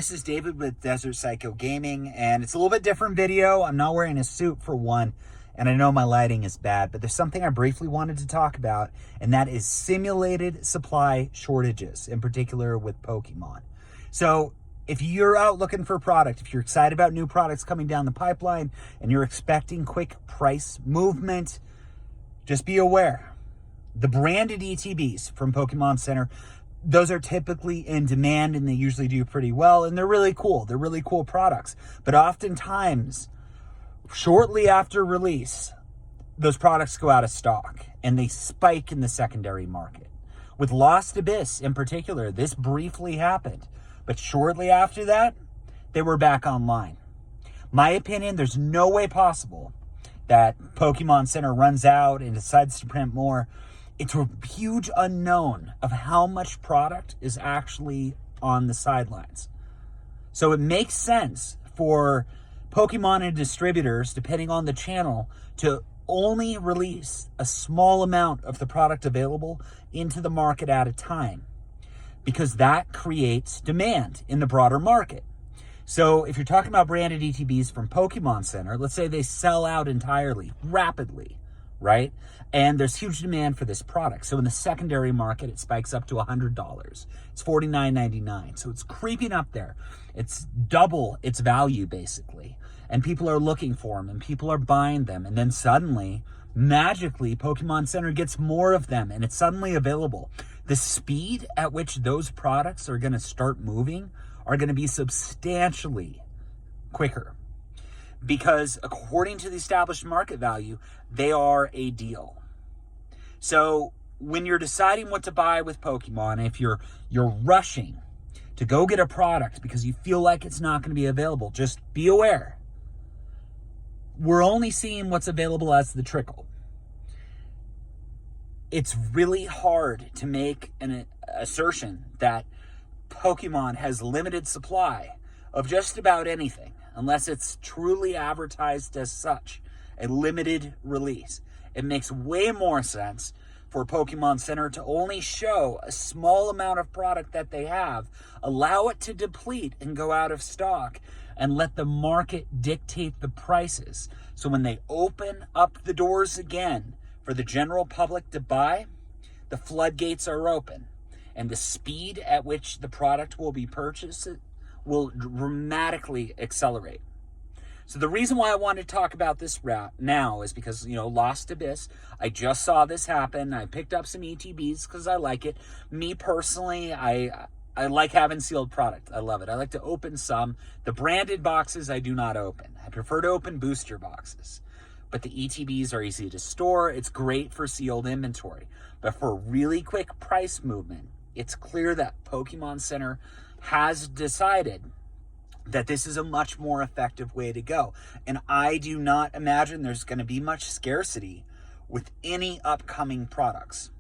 This is David with Desert Psycho Gaming, and it's a little bit different video. I'm not wearing a suit for one, and I know my lighting is bad, but there's something I briefly wanted to talk about, and that is simulated supply shortages, in particular with Pokemon. So if you're out looking for a product, if you're excited about new products coming down the pipeline, and you're expecting quick price movement, just be aware. The branded ETBs from Pokemon Center, those are typically in demand and they usually do pretty well, and they're really cool. They're really cool products. But oftentimes, shortly after release, those products go out of stock and they spike in the secondary market. With Lost Abyss in particular, this briefly happened, but shortly after that, they were back online. My opinion, there's no way possible that Pokemon Center runs out and decides to print more. It's a huge unknown of how much product is actually on the sidelines. So it makes sense for Pokemon and distributors, depending on the channel, to only release a small amount of the product available into the market at a time, because that creates demand in the broader market. So if you're talking about branded ETBs from Pokemon Center, let's say they sell out entirely, rapidly, right? And there's huge demand for this product. So in the secondary market, it spikes up to $100. It's $49.99. So it's creeping up there. It's double its value, basically. And people are looking for them, and people are buying them. And then suddenly, magically, Pokemon Center gets more of them, and it's suddenly available. The speed at which those products are going to start moving are going to be substantially quicker, because according to the established market value, they are a deal. So when you're deciding what to buy with Pokemon, if you're rushing to go get a product because you feel like it's not going to be available, just be aware. We're only seeing what's available as the trickle. It's really hard to make an assertion that Pokemon has limited supply of just about anything, unless it's truly advertised as such, a limited release. It makes way more sense for Pokemon Center to only show a small amount of product that they have, allow it to deplete and go out of stock, and let the market dictate the prices. So when they open up the doors again for the general public to buy, the floodgates are open, and the speed at which the product will be purchased will dramatically accelerate. So the reason why I wanted to talk about this now is because, Lost Abyss, I just saw this happen. I picked up some ETBs because I like it. Me personally, I like having sealed product. I love it. I like to open some. The branded boxes I do not open. I prefer to open booster boxes. But the ETBs are easy to store. It's great for sealed inventory. But for really quick price movement, it's clear that Pokemon Center has decided that this is a much more effective way to go. And I do not imagine there's going to be much scarcity with any upcoming products.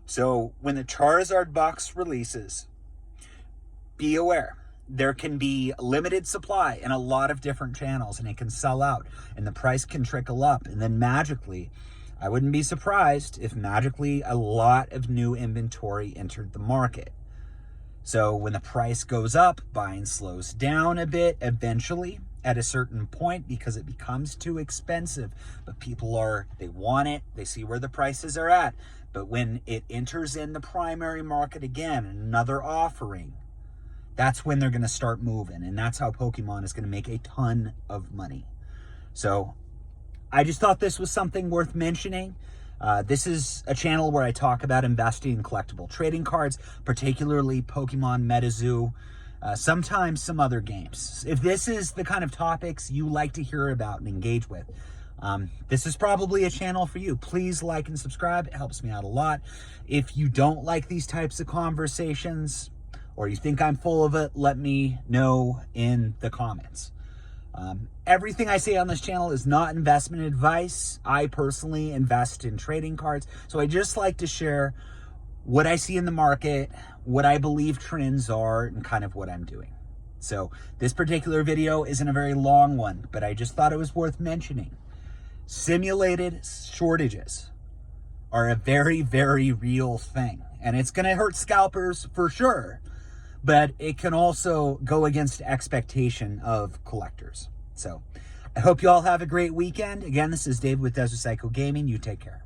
So when the Charizard box releases, be aware. There can be limited supply in a lot of different channels, and it can sell out, and the price can trickle up. And then magically, I wouldn't be surprised if magically a lot of new inventory entered the market. So when the price goes up, buying slows down a bit eventually at a certain point because it becomes too expensive. But people they want it, they see where the prices are at. But when it enters in the primary market again, another offering, that's when they're going to start moving. And that's how Pokemon is going to make a ton of money. So I just thought this was something worth mentioning. This is a channel where I talk about investing in collectible trading cards, particularly Pokemon MetaZoo, sometimes some other games. If this is the kind of topics you like to hear about and engage with, this is probably a channel for you. Please like and subscribe. It helps me out a lot. If you don't like these types of conversations, or you think I'm full of it, let me know in the comments. Everything I say on this channel is not investment advice. I personally invest in trading cards. So I just like to share what I see in the market, what I believe trends are, and kind of what I'm doing. So this particular video isn't a very long one, but I just thought it was worth mentioning. Simulated shortages are a very, very real thing. And it's going to hurt scalpers for sure. but it can also go against expectation of collectors. So I hope you all have a great weekend. Again, this is Dave with Desert Psycho Gaming. You take care.